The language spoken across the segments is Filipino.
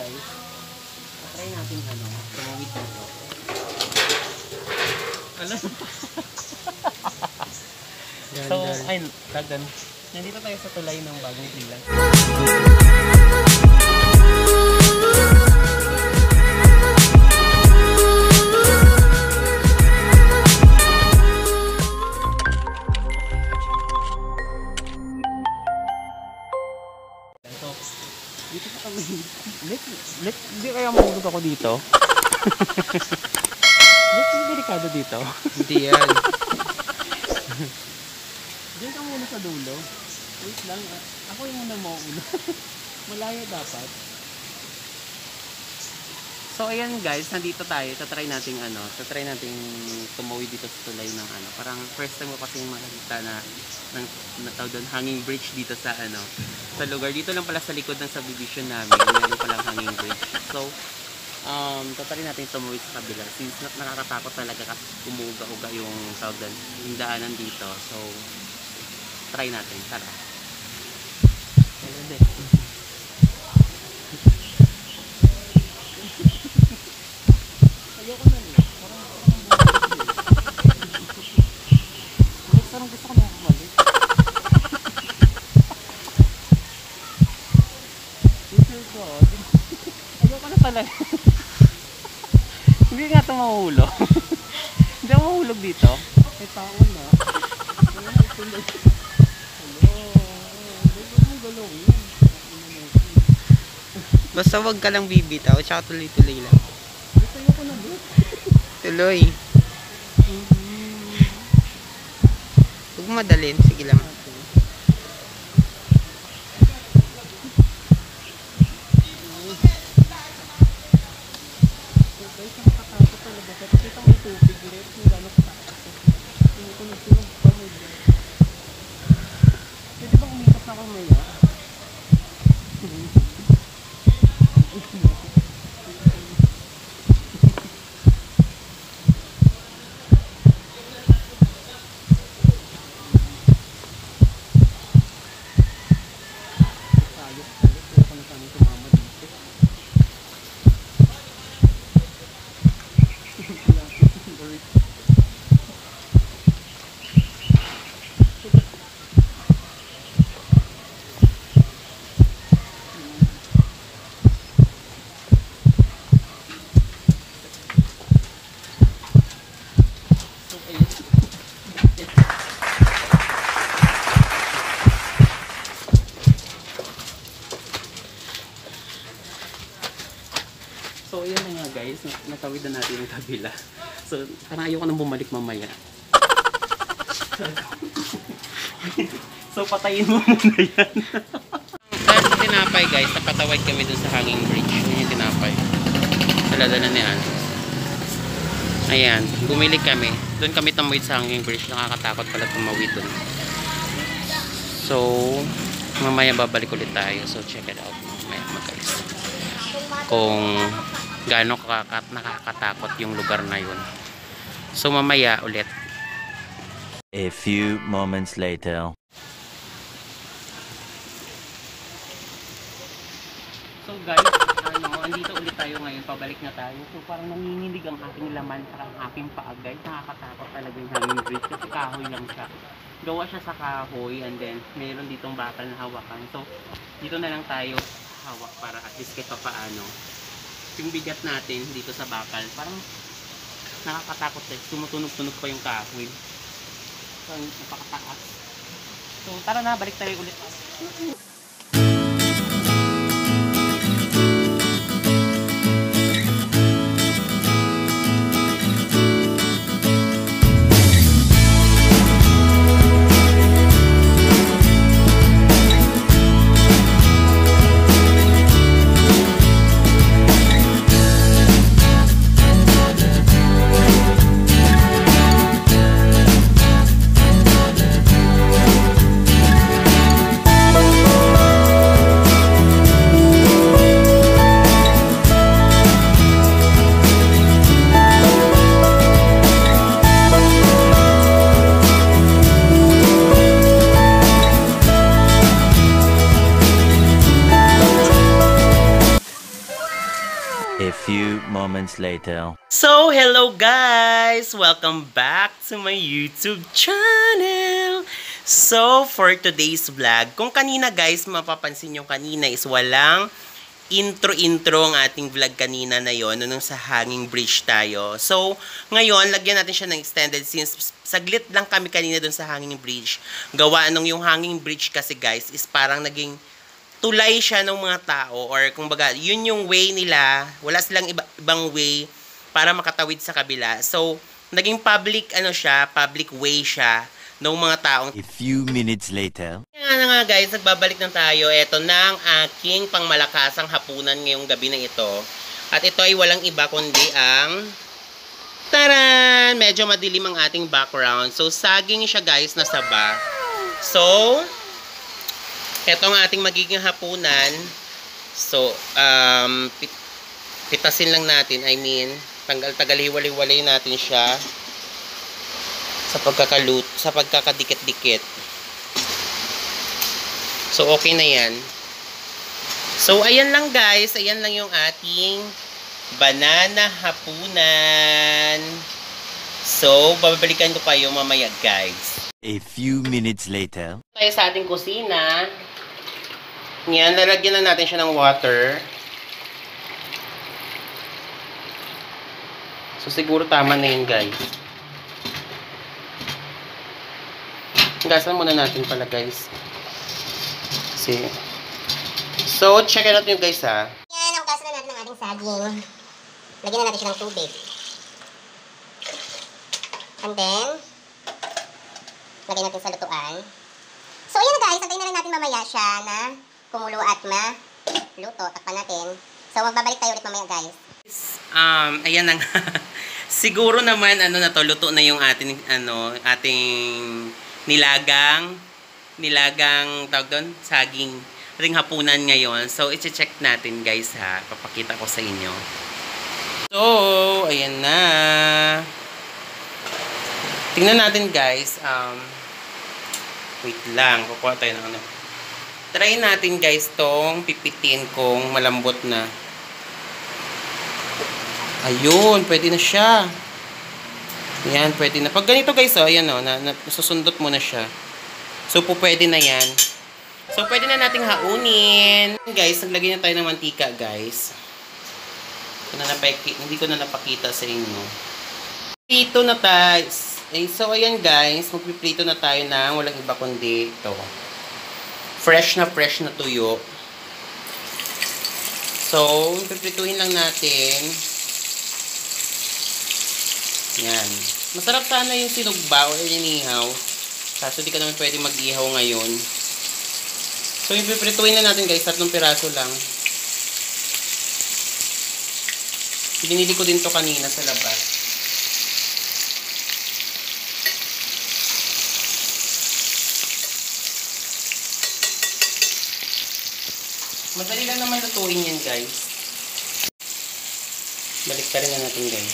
guys, try natin tumawid dito. Alam so, ay, dagan. Nandito tayo sa tulay ng Bagong Silang. So, dito pa kami. Hindi kaya mahulog ako dito. Let's delikado dito. Hindi yan. Diyan ka muna sa dulo. Wait lang. Ako yung muna mauuna. Malayo dapat. So ayan guys, nandito tayo. Tatry nating tumawid dito sa tulay ng Parang first time ko kasi makakita na tawag doon hanging bridge dito sa sa lugar. Dito lang pala sa likod ng subdivision namin. Meron palang hanging bridge. So tatry natin tumawid sa kabila since nakakatakot talaga kasi umuga-uga yung tawag doon, yung daanan dito. So try natin, tara. Ayoko na niya. Parang gusto ko na bumalik. Dear God. Ayoko na talaga. Hindi nga ito mahulog. Hindi ako mahulog dito. May tao na. Basta wag ka lang bibitaw, tsaka tuloy-tuloy lang. Gusto ko na bro. Tuloy. Huwag madalin, sige lang. Pwede bang umikot na ako maya? So ayan na nga guys, natawid na natin yung kabila. So parang ayoko nang bumalik mamaya. So patayin mo muna yan. Dahil sa tinapay guys, napatawid kami dun sa hanging bridge. Yun yung tinapay. Daladala ni Ann. Ayan, bumili kami. Doon kami tumawid sa hanging bridge. Nakakatakot pala tumawid dun. So mamaya babalik ulit tayo. So check it out mamaya guys. Kung gaano nakakatakot yung lugar na yun. So mamaya ulit. A few moments later. So guys, andito ulit tayo ngayon, pabalik na tayo. So parang nanginginig ang aking laman sa aking paa guys. Nakakatakot talaga yung hanging bridge kasi kahoy lang siya. Gawa siya sa kahoy and then mayroon ditong bakal na hawakan. So dito na lang tayo hawak para at least kahit paano yung bigat natin dito sa bakal. Parang nakakatakot eh. Tumutunog-tunog pa yung kahoy. So napakataas. So tara na, balik tayo ulit. few moments later. So, hello guys! Welcome back to my YouTube channel! So, for today's vlog, kung kanina guys, mapapansin nyo kanina is walang intro-intro ang ating vlog kanina na yon nung sa Hanging Bridge tayo. So, ngayon, lagyan natin siya ng extended since saglit lang kami kanina dun sa Hanging Bridge. Gawa nung yung Hanging Bridge kasi guys is parang naging tulay siya ng mga tao or kumbaga yun yung way nila, wala silang ibang way para makatawid sa kabila. So naging public public way siya ng mga taong. A few minutes later. Kaya nga guys, nagbabalik na tayo. Ito na ang aking pangmalakasang hapunan ngayong gabi na ito. At ito ay walang iba kundi ang taran! Medyo madilim ang ating background. So saging siya guys na saba. So ito ang ating magiging hapunan. So, pitasin lang natin. I mean, tagal-hiwalay-walay natin siya sa pagkakadikit-dikit. So, okay na yan. So, ayan lang guys. Ayan lang yung ating banana hapunan. So, babalikan ko kayo mamaya guys. A few minutes later. Tayo sa ating kusina. Yan, lalagyan na natin siya ng water. So, siguro tama na yun, guys. Gasan muna natin pala, guys. Kasi, so, check it out nyo, guys, ha. Yan, ang kaso na natin ng ating saging. Lagyan na natin siya ng tubig. And then, lagyan natin sa lutuan. So, ayan na guys, antayin na rin natin mamaya siya na kumulo at luto. Takpan natin. So, magbabalik tayo ulit mamaya guys. Ayan na nga. Siguro naman, na to, luto na yung ating nilagang, tawag doon, saging ring hapunan ngayon. So, i-check natin guys ha. Papakita ko sa inyo. So, ayan na. Tingnan natin guys. Wait lang. Kukuha tayo ng Try natin guys tong pipitin kung malambot na. Ayun, pwede na siya. Ayan, pwede na. Pag ganito guys, ayan susundot mo na siya. So, pwede na yan. So, pwede na nating haunin. Guys, naglagay na tayo ng mantika guys. Hindi ko na napakita sa inyo. Prito na tayo. So, ayan guys, magpiprito na tayo ng walang iba kundi ito. Fresh na tuyo. So, piprituhin lang natin. Yan. Masarap sana yung sinugba o inihaw. Kaso di ka naman pwede mag-ihaw ngayon. So, yung piprituhin na natin guys, 3 piraso lang. Binili ko din to kanina sa labas. Madali lang naman lutuin yan guys. Balik ka rin na natin guys.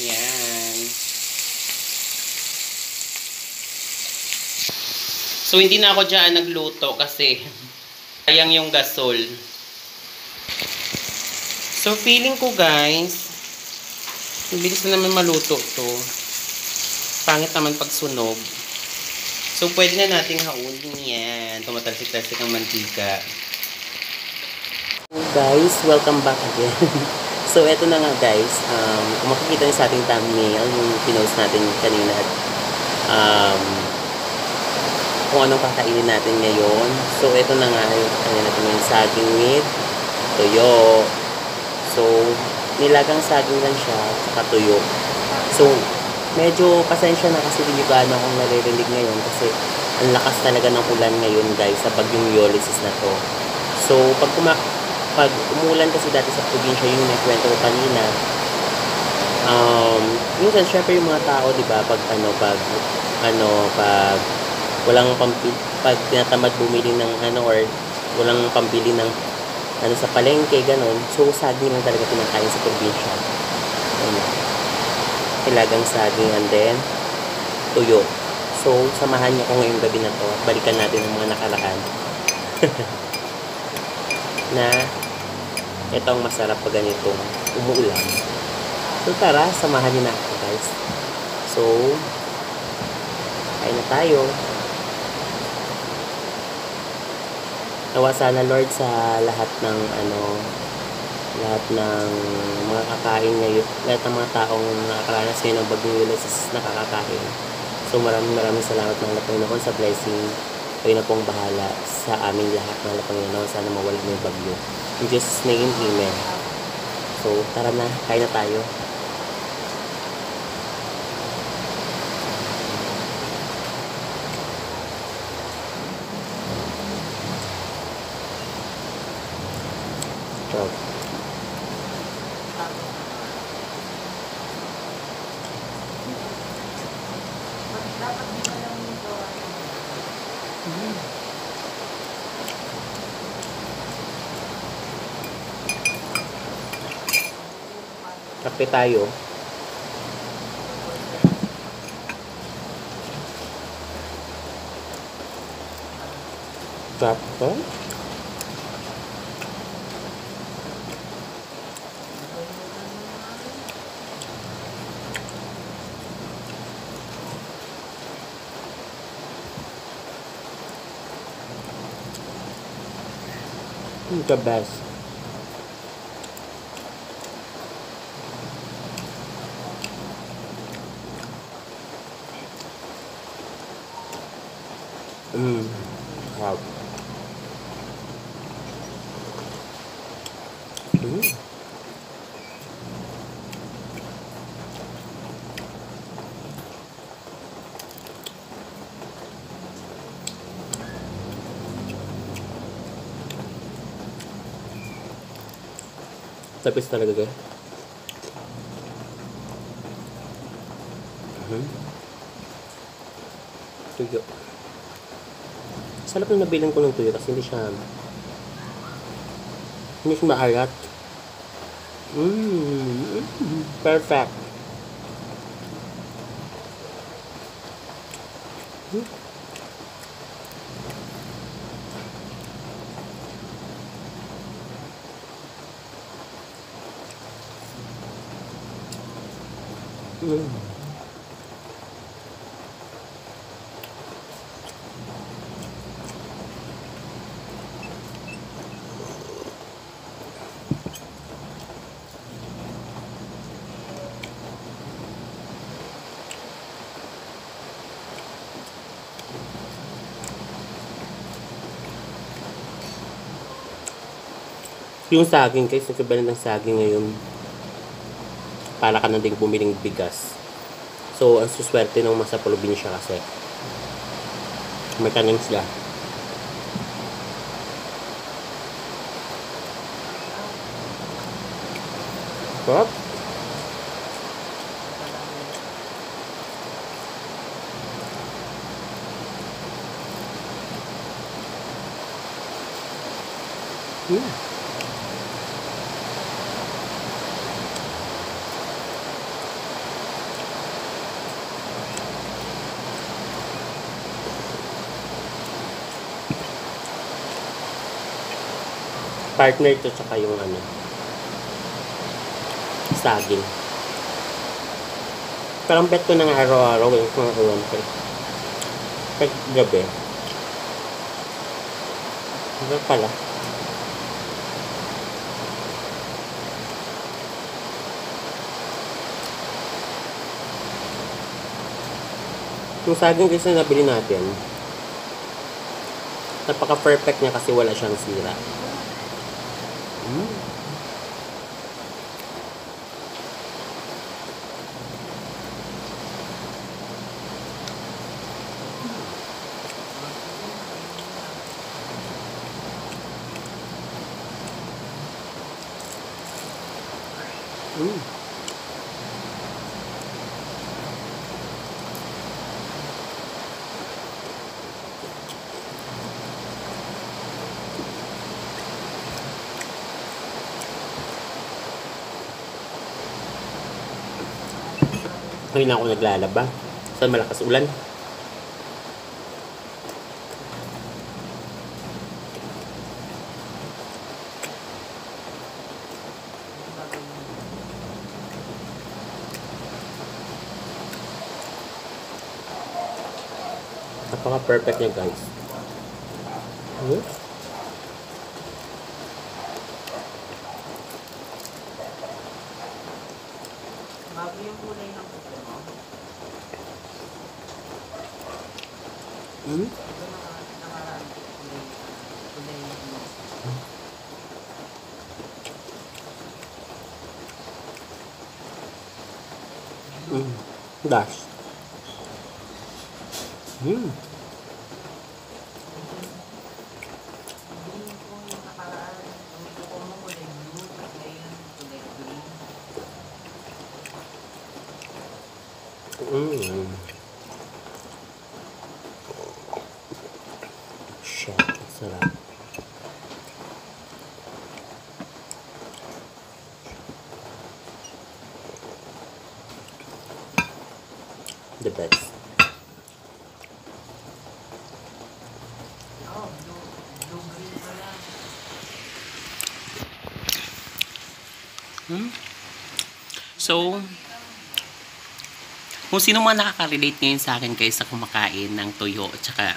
Yan. So hindi na ako dyan nagluto kasi sayang yung gasol. So feeling ko guys, bilis na naman maluto to. Pangit naman pag sunog. So, pwede na nating haunin yan. Tumatalsik-talsik ang mantika. So, guys, welcome back again. So, eto na nga guys. Kung makikita nyo sa ating thumbnail, yung pinost natin kanina at kung anong kakainin natin ngayon. So, eto na nga. Kaya natin yung saging with toyo. So, nilagang saging lang siya, saka tuyo. So, medyo pasensya na kasi hindi gaano akong naririnig ngayon kasi ang lakas talaga ng ulan ngayon guys sa bagyong Ulysses na to. So, pag umulan kasi dati sa probinsya, yung nakwento ko kanina, minsan syempre yung mga tao, di ba, pag walang pag tinatamad bumili ng or walang pambili ng sa palengke, ganon. So, saging lang talaga pinakain sa probinsya. Nilagang saging and then tuyo. So, So, samahan niyo ko ngayong gabi na to. Balikan natin ang mga nakaraan. Na ito ang masarap pag ganitong umuulan. So, tara, samahan niyo na ako, guys. So, kain na tayo. Nawa sana, Lord, sa lahat ng lahat ng mga kakain ngayon, lahat ng mga taong nakakaranas ngayon ng bagyong Ulysses nakakakain. So maraming salamat ng Panginoon sa blessing. Kayo na pong bahala sa aming lahat ng Panginoon. Sana mawala na yung bagyo. In Jesus' name, Amen. So tara na, kain na tayo. So, kape tayo. Kape. The best. Wow. Tapos talaga guys. Tuyo. Sarap na nabilang ko ng tuyo kasi hindi siya maalat. Perfect. Yung saging guys, nagkabala ng saging ngayon. Para ka na din bumiling bigas. So, ang suswerte ng masa probinsya kasi may kanin sila. Sarap. Partner to tsaka yung saging. Parang bet ko ng araw-araw yung mga uwan ko. Pag gabi. Ano pala? Yung saging kasi nabili natin, napaka-perfect niya kasi wala siyang sira. Ngayon ako naglalaba. Saan malakas ulan? Napaka-perfect niya, guys. Bago yung kulay ng puso mo. Dash. Shit, sarap. The best. So, kung sino man nakaka-relate ngayon sa akin guys sa kumakain ng tuyo at saka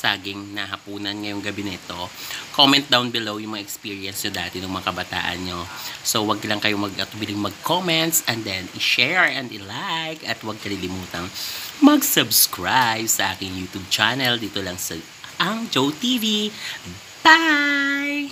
saging na hapunan ngayong gabi nito, comment down below yung mga experience nyo dati ng mga kabataan nyo. So, wag lang kayo mag-atubiling mag-comments and then i-share and i-like at wag kalilimutang mag-subscribe sa aking YouTube channel dito lang sa Ang Joe TV. Bye!